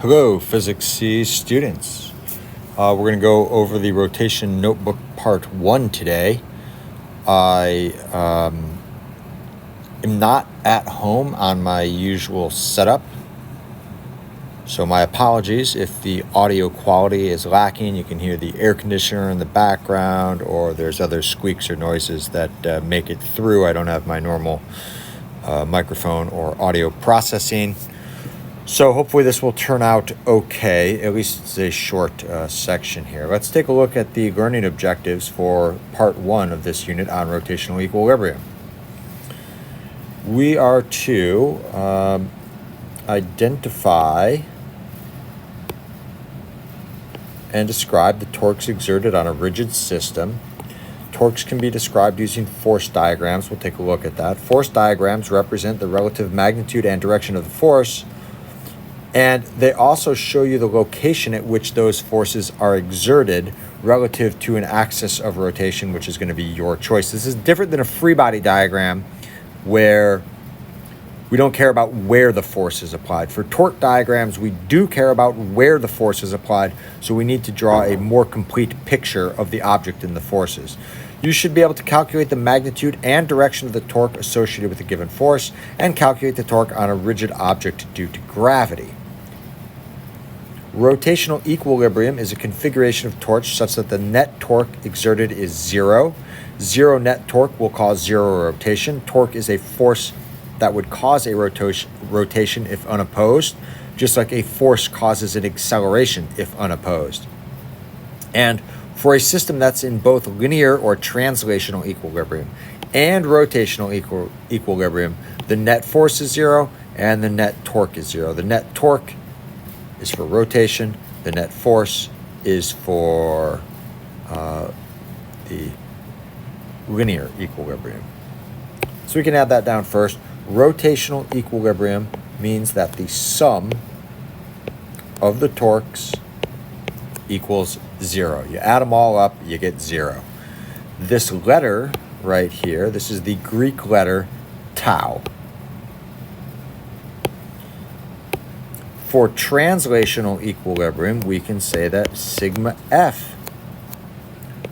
Hello, Physics C students. We're going to go over the rotation notebook part 1 today. I am not at home on my usual setup, so my apologies if the audio quality is lacking. You can hear the air conditioner in the background, or there's other squeaks or noises that make it through. I don't have my normal microphone or audio processing. So hopefully this will turn out okay. At least it's a short section here. Let's take a look at the learning objectives for part 1 of this unit on rotational equilibrium. We are to identify and describe the torques exerted on a rigid system. Torques can be described using force diagrams. We'll take a look at that. Force diagrams represent the relative magnitude and direction of the force, and they also show you the location at which those forces are exerted relative to an axis of rotation, which is going to be your choice. This is different than a free body diagram where we don't care about where the force is applied. For torque diagrams, we do care about where the force is applied, so we need to draw a more complete picture of the object and the forces. You should be able to calculate the magnitude and direction of the torque associated with a given force and calculate the torque on a rigid object due to gravity. Rotational equilibrium is a configuration of torques such that the net torque exerted is zero. Zero net torque will cause zero rotation. Torque is a force that would cause a rotation if unopposed, just like a force causes an acceleration if unopposed. And for a system that's in both linear or translational equilibrium and rotational equilibrium, the net force is zero and the net torque is zero. The net torque is for rotation, the net force is for the linear equilibrium. So we can add that down first. Rotational equilibrium means that the sum of the torques equals zero. You add them all up, you get zero. This letter right here, this is the Greek letter tau. For translational equilibrium, we can say that sigma f,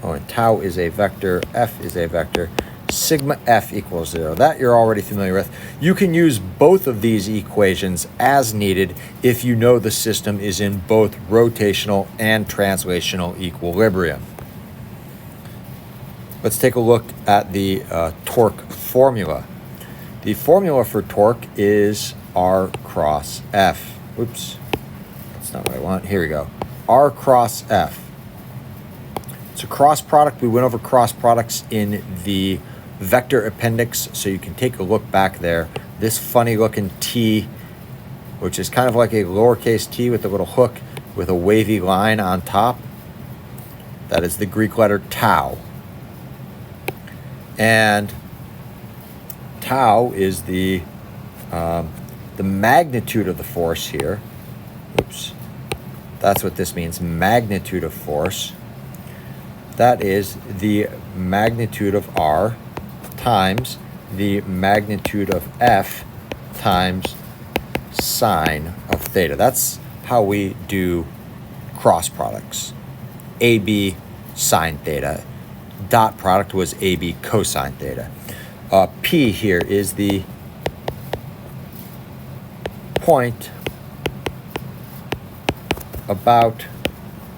and tau is a vector, f is a vector, sigma f equals zero. That you're already familiar with. You can use both of these equations as needed if you know the system is in both rotational and translational equilibrium. Let's take a look at the torque formula. The formula for torque is R cross F. Oops, that's not what I want. Here we go. R cross F. It's a cross product. We went over cross products in the vector appendix, so you can take a look back there. This funny looking T, which is kind of like a lowercase t with a little hook with a wavy line on top, that is the Greek letter tau. And tau is the magnitude of the force here. Oops. That's what this means, magnitude of force. That is the magnitude of R times the magnitude of F times sine of theta. That's how we do cross products. AB sine theta. Dot product was AB cosine theta. P here is the point about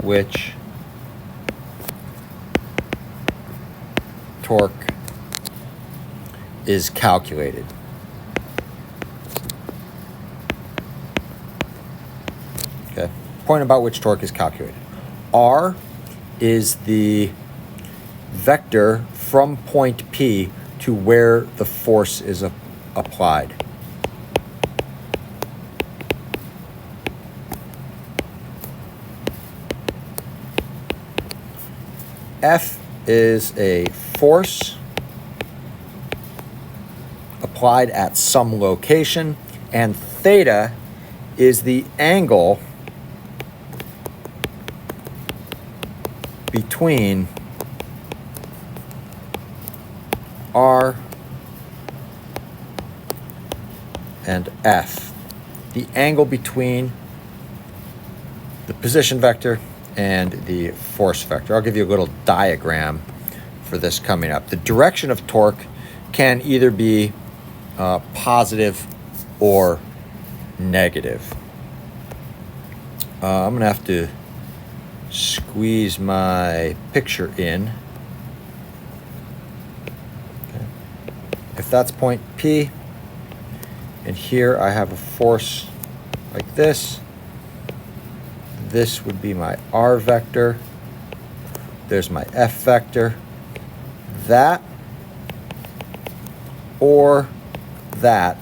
which torque is calculated. Okay, point about which torque is calculated. R is the vector from point P to where the force is applied. F is a force applied at some location, and theta is the angle between R and F. The angle between the position vector and the force vector. I'll give you a little diagram for this coming up. The direction of torque can either be positive or negative. I'm going to have to squeeze my picture in. Okay. If that's point P, and here I have a force like this, this would be my R vector. There's my F vector. That or that,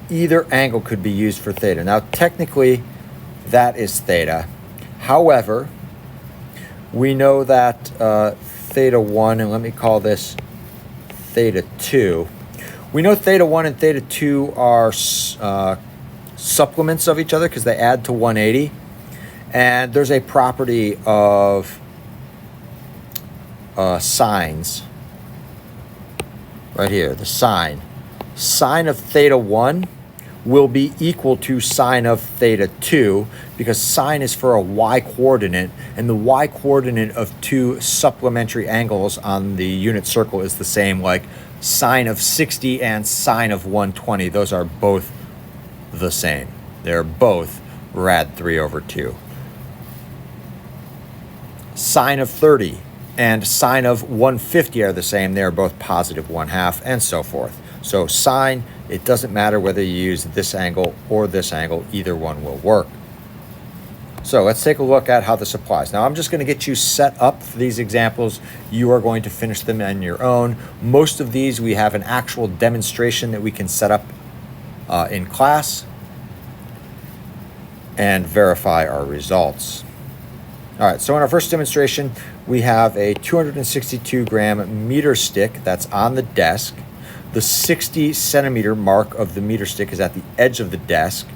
either angle could be used for theta. Now, technically, that is theta. However, we know that theta 1, and let me call this theta 2. We know theta 1 and theta 2 are supplements of each other because they add to 180. And there's a property of sines right here, the sine. Sine of theta 1 will be equal to sine of theta 2 because sine is for a y-coordinate, and the y-coordinate of two supplementary angles on the unit circle is the same, like sine of 60 and sine of 120. Those are both the same. They're both rad 3 over 2. Sine of 30 and sine of 150 are the same. They're both positive 1/2 and so forth. So sine, it doesn't matter whether you use this angle or this angle, either one will work. So let's take a look at how this applies. Now I'm just going to get you set up for these examples. You are going to finish them on your own. Most of these we have an actual demonstration that we can set up in class and verify our results. All right, so in our first demonstration, we have a 262 gram meter stick that's on the desk. The 60 centimeter mark of the meter stick is at the edge of the desk.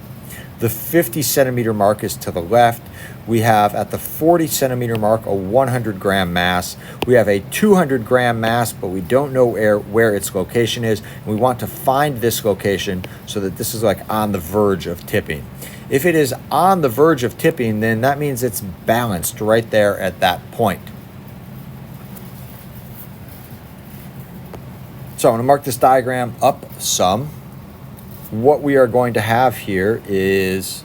The 50 centimeter mark is to the left. We have at the 40 centimeter mark a 100 gram mass. We have a 200 gram mass, but we don't know where its location is. We want to find this location so that this is like on the verge of tipping. If it is on the verge of tipping, then that means it's balanced right there at that point. So I'm going to mark this diagram up some. What we are going to have here is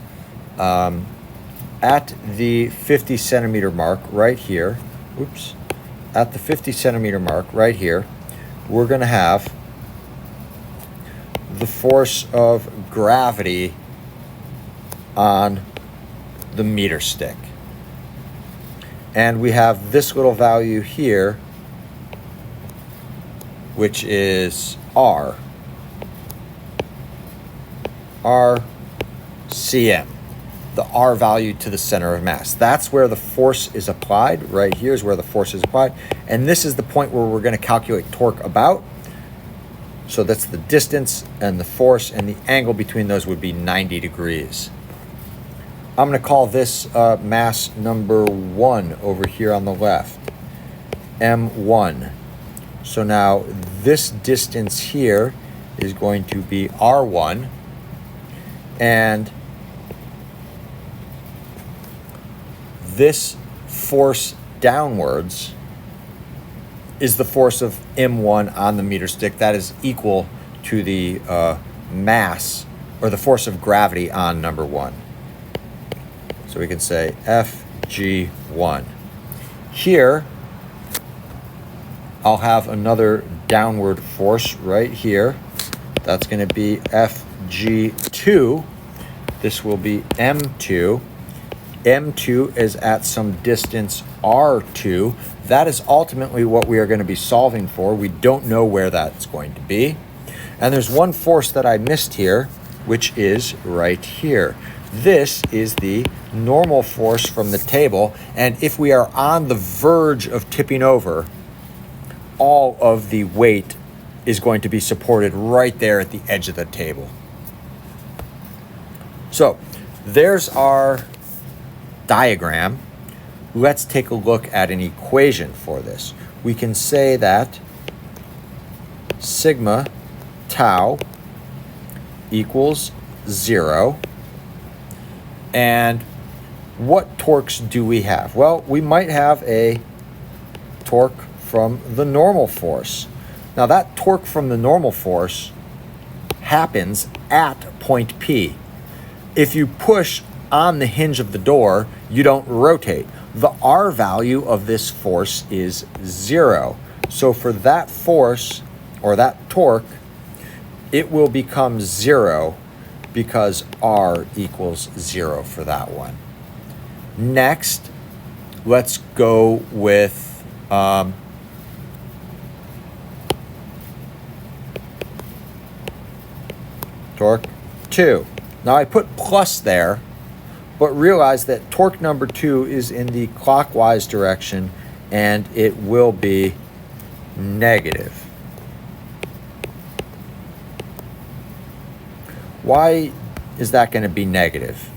at the 50 centimeter mark right here, at the 50 centimeter mark right here, we're going to have the force of gravity on the meter stick. And we have this little value here, which is R cm, the R value to the center of mass. That's where the force is applied. Right here is where the force is applied. And this is the point where we're going to calculate torque about. So that's the distance and the force, and the angle between those would be 90 degrees. I'm going to call this mass number 1 over here on the left, M1. So now this distance here is going to be R1, and this force downwards is the force of M1 on the meter stick. That is equal to the mass, or the force of gravity on number 1. So we can say FG1. Here, I'll have another downward force right here. That's going to be FG2. This will be M2. M2 is at some distance R2. That is ultimately what we are going to be solving for. We don't know where that's going to be. And there's one force that I missed here, which is right here. This is the normal force from the table. And if we are on the verge of tipping over, all of the weight is going to be supported right there at the edge of the table. So there's our diagram. Let's take a look at an equation for this. We can say that sigma tau equals 0, and what torques do we have? Well, we might have a torque from the normal force. Now that torque from the normal force happens at point P. If you push on the hinge of the door, you don't rotate. The R value of this force is 0. So for that force, or that torque, it will become 0 because R equals 0 for that one. Next, let's go with torque 2. Now I put plus there, but realize that torque number 2 is in the clockwise direction and it will be negative. Why is that going to be negative?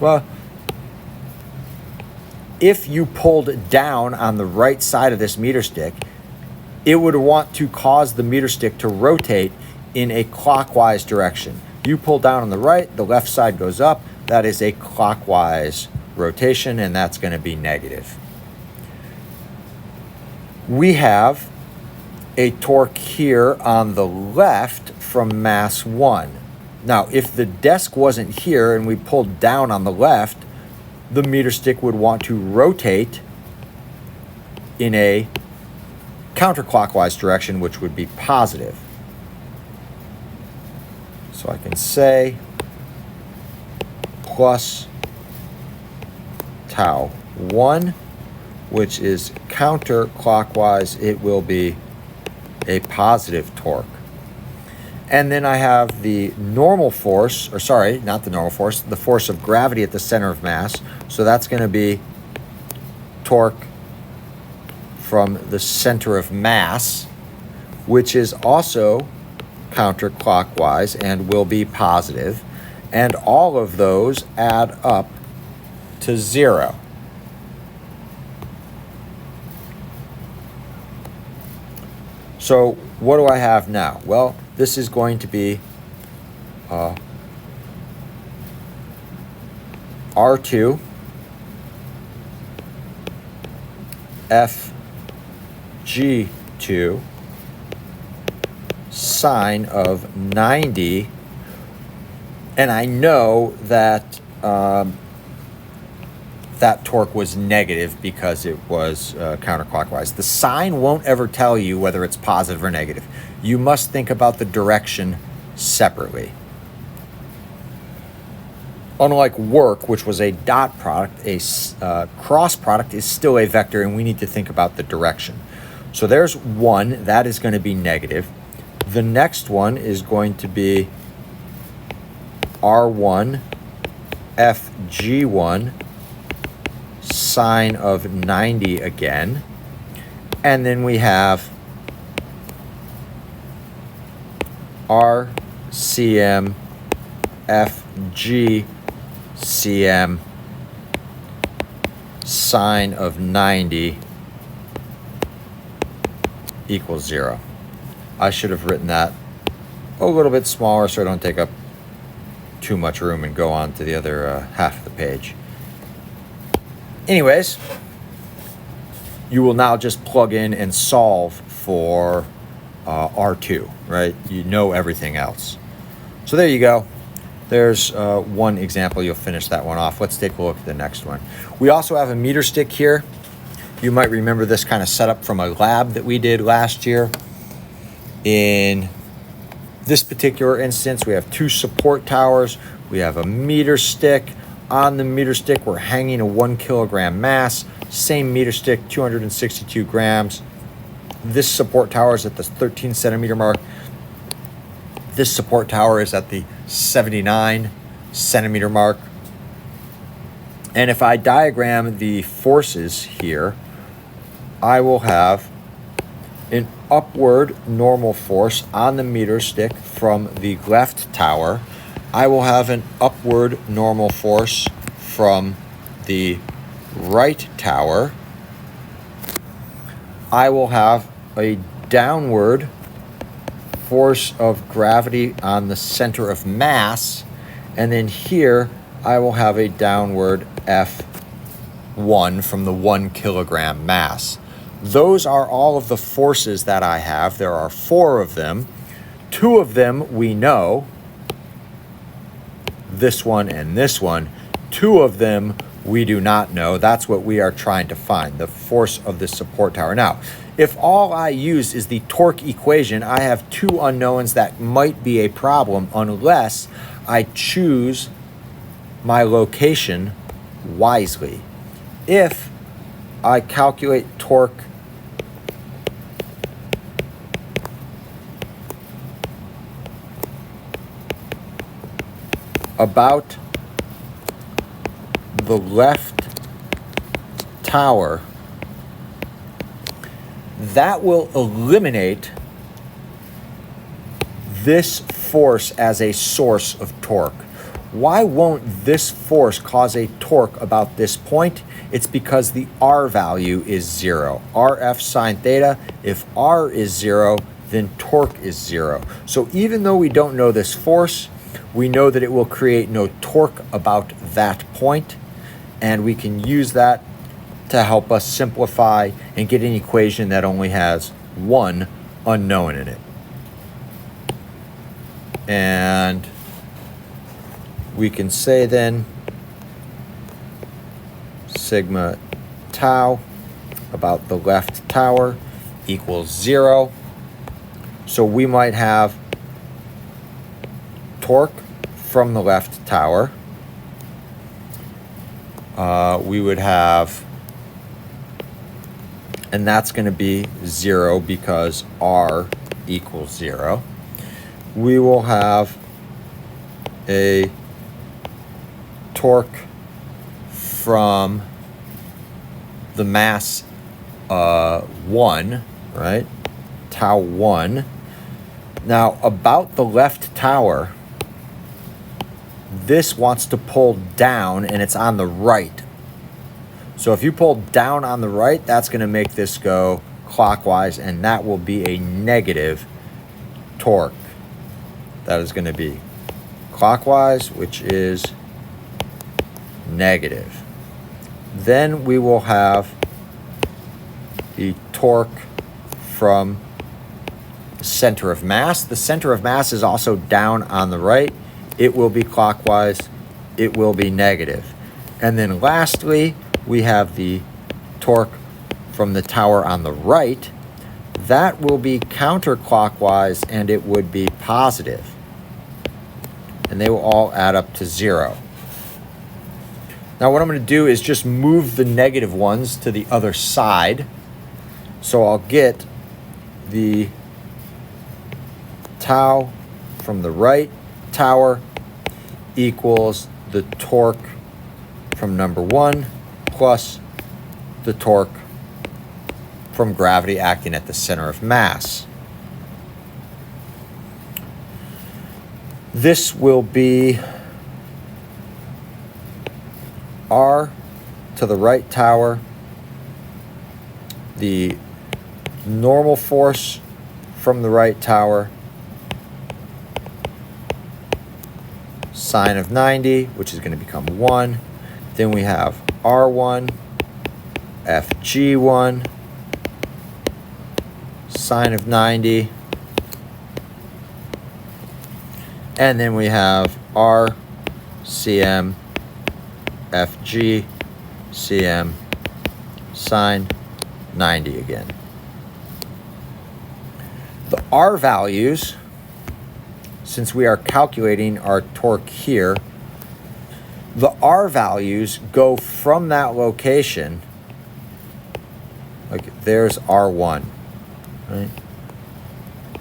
Well, if you pulled down on the right side of this meter stick, it would want to cause the meter stick to rotate in a clockwise direction. You pull down on the right, the left side goes up. That is a clockwise rotation, and that's going to be negative. We have a torque here on the left from mass 1. Now, if the desk wasn't here and we pulled down on the left, the meter stick would want to rotate in a counterclockwise direction, which would be positive. So I can say plus tau 1, which is counterclockwise, it will be a positive torque. And then I have the normal force, or sorry, not the normal force, the force of gravity at the center of mass. So that's going to be torque from the center of mass, which is also counterclockwise and will be positive. And all of those add up to 0. So what do I have now? Well, this is going to be R2 FG2 sine of 90, and I know that that torque was negative because it was counterclockwise. The sign won't ever tell you whether it's positive or negative. You must think about the direction separately. Unlike work, which was a dot product, a cross product is still a vector, and we need to think about the direction. So there's 1, that is going to be negative. The next one is going to be R1 FG1 sine of 90 again. And then we have RCM FGCM sine of 90 equals 0. I should have written that a little bit smaller so I don't take up too much room and go on to the other half of the page. Anyways, you will now just plug in and solve for R2, right? You know everything else. So there you go. There's one example. You'll finish that one off. Let's take a look at the next one. We also have a meter stick here. You might remember this kind of setup from a lab that we did last year. In this particular instance, we have 2 support towers. We have a meter stick. On the meter stick, we're hanging a 1 kilogram mass. Same meter stick, 262 grams. This support tower is at the 13 centimeter mark. This support tower is at the 79 centimeter mark. And if I diagram the forces here, I will have an upward normal force on the meter stick from the left tower. I will have an upward normal force from the right tower. I will have a downward force of gravity on the center of mass, and then here I will have a downward F1 from the 1 kilogram mass. Those are all of the forces that I have. There are 4 of them. 2 of them we know, this one and this one. 2 of them we do not know. That's what we are trying to find, the force of the support tower. Now, if all I use is the torque equation, I have 2 unknowns that might be a problem unless I choose my location wisely. If I calculate torque about the left tower, that will eliminate this force as a source of torque. Why won't this force cause a torque about this point? It's because the R value is 0. RF sine theta, if R is 0, then torque is 0. So even though we don't know this force, we know that it will create no torque about that point, and we can use that to help us simplify and get an equation that only has 1 unknown in it. And we can say then sigma tau about the left tower equals 0. So we might have torque from the left tower. We would have, and that's going to be 0 because R equals 0. We will have a torque from the mass 1, right? Tau 1. Now, about the left tower, this wants to pull down and it's on the right. So if you pull down on the right, that's going to make this go clockwise, and that will be a negative torque. That is going to be clockwise, which is negative. Then we will have the torque from the center of mass. The center of mass is also down on the right. It will be clockwise. It will be negative. And then lastly, we have the torque from the tower on the right. That will be counterclockwise, and it would be positive. And they will all add up to 0. Now what I'm going to do is just move the negative ones to the other side. So I'll get the tau from the right tower equals the torque from number 1 plus the torque from gravity acting at the center of mass. This will be R to the right tower, the normal force from the right tower, sine of 90, which is going to become 1. Then we have R1, FG1, sine of 90. And then we have R, CM, FG, CM, sine 90 again. The R values, since we are calculating our torque here, the R values go from that location, like there's R1, right?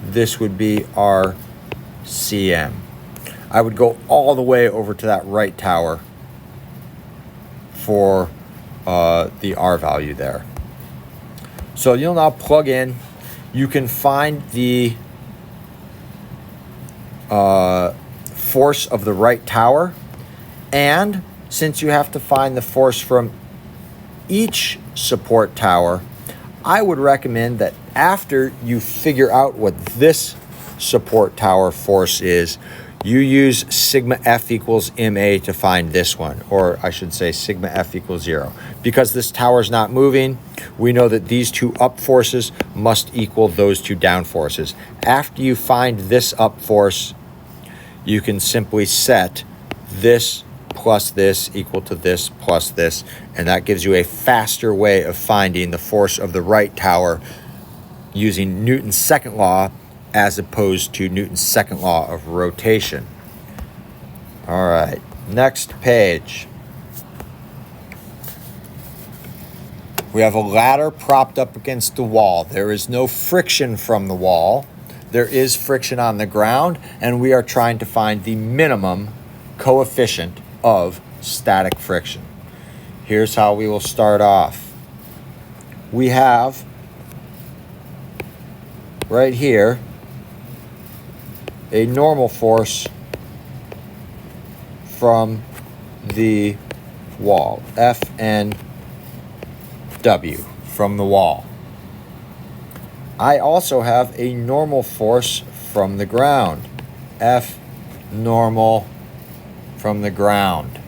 This would be RCM. I would go all the way over to that right tower for the R value there. So you'll now plug in. You can find the force of the right tower, and since you have to find the force from each support tower, I would recommend that after you figure out what this support tower force is, You use sigma F equals MA to find this one, or I should say sigma F equals 0. Because this tower is not moving, we know that these two up forces must equal those two down forces. After you find this up force, you can simply set this plus this equal to this plus this, and that gives you a faster way of finding the force of the right tower using Newton's second law as opposed to Newton's second law of rotation. All right, next page. We have a ladder propped up against the wall. There is no friction from the wall. There is friction on the ground, and we are trying to find the minimum coefficient of static friction. Here's how we will start off. We have right here a normal force from the wall, FNW from the wall. I also have a normal force from the ground, F normal from the ground.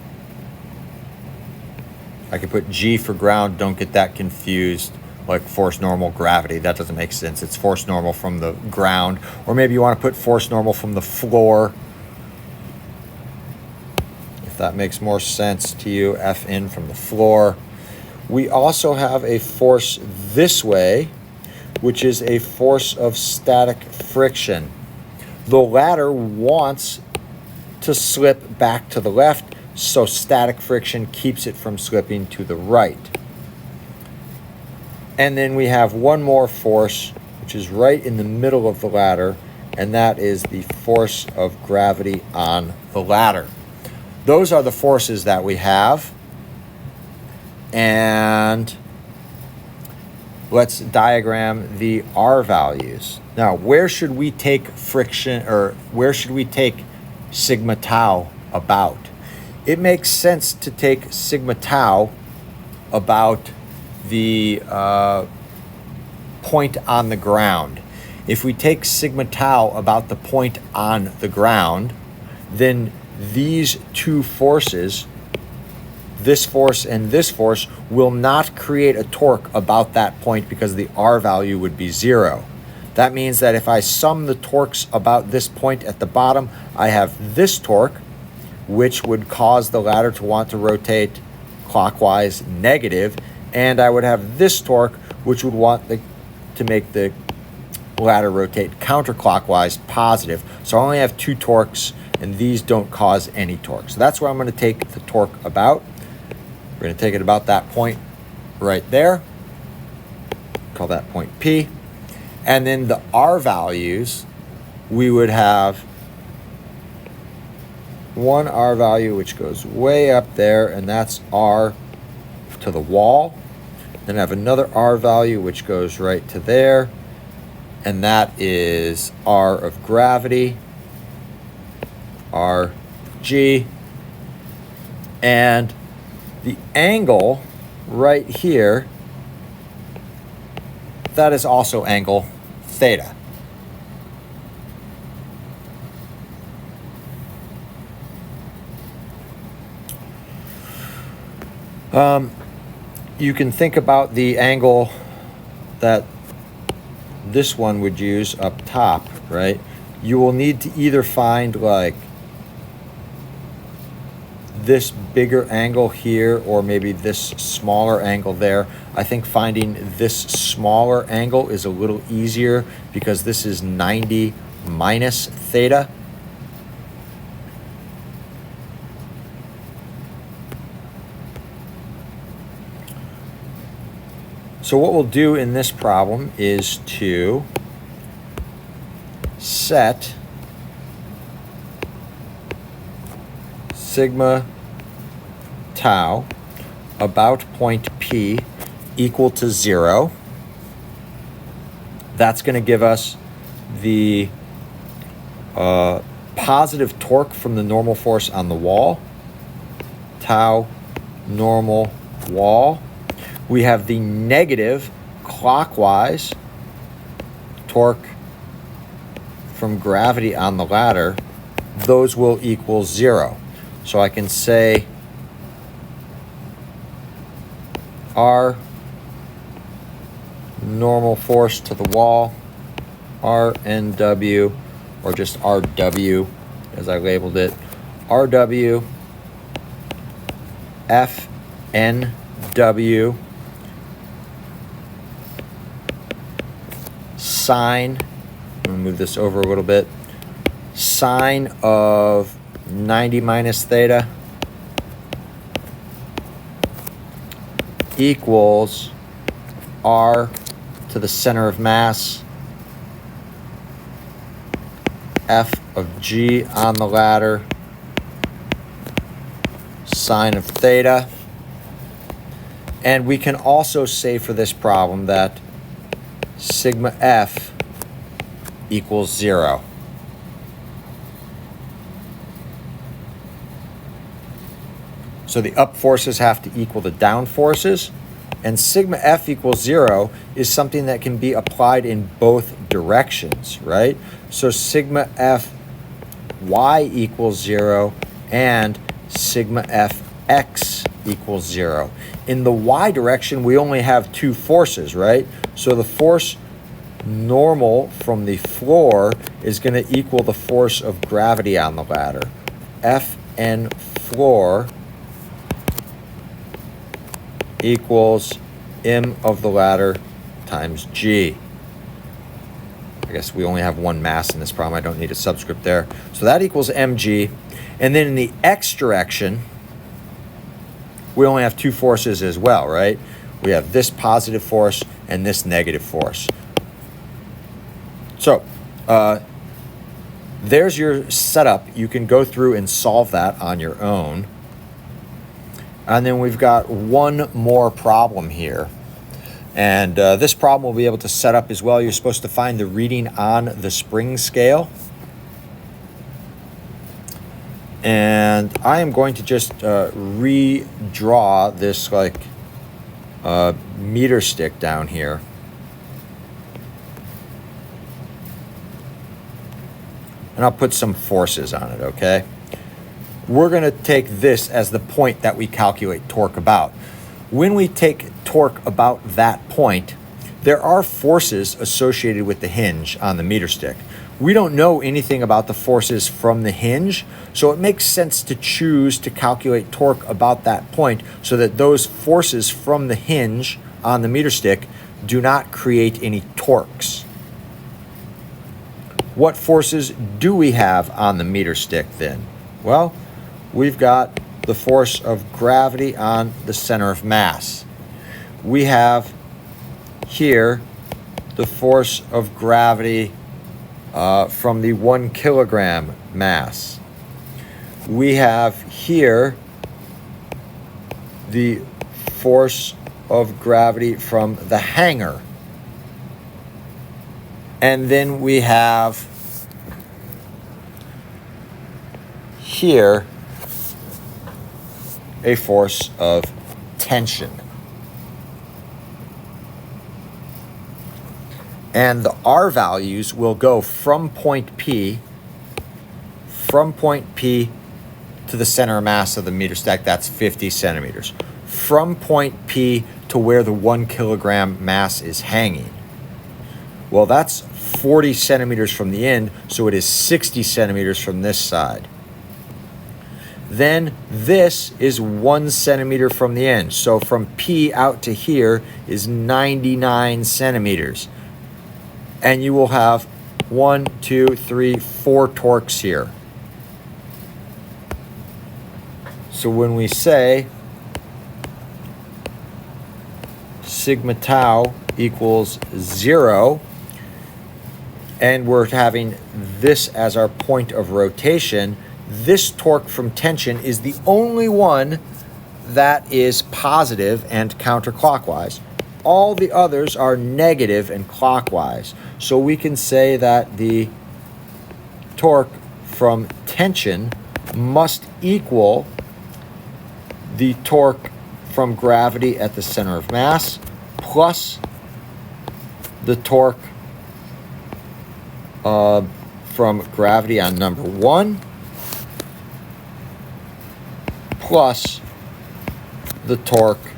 I could put G for ground, don't get that confused, like force normal gravity. That doesn't make sense. It's force normal from the ground. Or maybe you want to put force normal from the floor, if that makes more sense to you, Fn from the floor. We also have a force this way, which is a force of static friction. The ladder wants to slip back to the left, so static friction keeps it from slipping to the right. And then we have one more force, which is right in the middle of the ladder, and that is the force of gravity on the ladder. Those are the forces that we have. And let's diagram the R values. Now, where should we take friction, or where should we take sigma tau about? It makes sense to take sigma tau about the point on the ground. If we take sigma tau about the point on the ground, then these two forces, this force and this force, will not create a torque about that point because the R value would be 0. That means that if I sum the torques about this point at the bottom, I have this torque, which would cause the ladder to want to rotate clockwise negative, and I would have this torque, which would want to make the ladder rotate counterclockwise positive. So I only have two torques, and these don't cause any torque. So that's where I'm going to take the torque about. We're going to take it about that point right there. Call that point P. And then the R values, we would have one R value which goes way up there, and that's R to the wall. Then I have another R value which goes right to there, and that is R of gravity, RG. And the angle right here, that is also angle theta. You can think about the angle that this one would use up top, right? You will need to either find like this bigger angle here, or maybe this smaller angle there. I think finding this smaller angle is a little easier because this is 90 minus theta. So what we'll do in this problem is to set sigma tau about point P equal to 0. That's going to give us the positive torque from the normal force on the wall, tau normal wall. We have the negative clockwise torque from gravity on the ladder, those will equal 0. So I can say R normal force to the wall, RNW, or just RW as I labeled it, RW FNW sine, I'm going to move this over a little bit, sine of 90 minus theta equals R to the center of mass, F of G on the ladder, sine of theta. And we can also say for this problem that sigma F equals 0. So the up forces have to equal the down forces, and sigma F equals 0 is something that can be applied in both directions, right? So sigma F Y equals 0 and sigma F X equals 0. In the Y direction, we only have two forces, right? So the force normal from the floor is going to equal the force of gravity on the ladder. Fn floor equals m of the ladder times g. I guess we only have one mass in this problem. I don't need a subscript there. So that equals mg. And then in the x direction, we only have two forces as well, right? We have this positive force and this negative force. So there's your setup. You can go through and solve that on your own. And then we've got one more problem here. And this problem we'll be able to set up as well. You're supposed to find the reading on the spring scale. And I am going to just redraw this like meter stick down here. And I'll put some forces on it, okay? We're going to take this as the point that we calculate torque about. When we take torque about that point, there are forces associated with the hinge on the meter stick. We don't know anything about the forces from the hinge, so it makes sense to choose to calculate torque about that point so that those forces from the hinge on the meter stick do not create any torques. What forces do we have on the meter stick then? Well, we've got the force of gravity on the center of mass. We have here the force of gravity from the 1 kilogram mass. We have here the force of gravity from the hanger. And then we have here a force of tension. And the R values will go from point P to the center of mass of the meter stack. That's 50 centimeters. From point P to where the 1 kilogram mass is hanging. Well, that's 40 centimeters from the end, so it is 60 centimeters from this side. Then this is 1 centimeter from the end. So from P out to here is 99 centimeters. And you will have 1, 2, 3, 4 torques here. So when we say sigma tau equals 0, and we're having this as our point of rotation, this torque from tension is the only one that is positive and counterclockwise. All the others are negative and clockwise. So we can say that the torque from tension must equal the torque from gravity at the center of mass plus the torque from gravity on number 1 plus the torque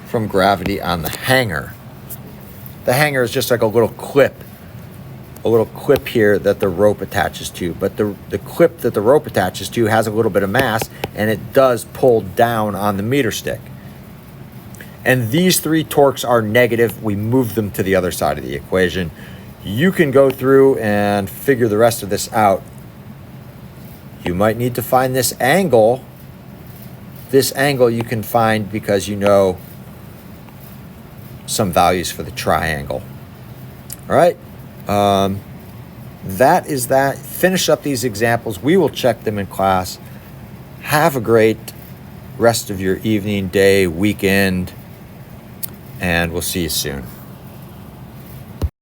from gravity on the hanger. The hanger is just like a little clip here that the rope attaches to, but the clip that the rope attaches to has a little bit of mass, and it does pull down on the meter stick. And these three torques are negative. We move them to the other side of the equation. You can go through and figure the rest of this out. You might need to find this angle. This angle you can find because you know some values for the triangle. All right. That is that. Finish up these examples. We will check them in class. Have a great rest of your evening, day, weekend, and we'll see you soon.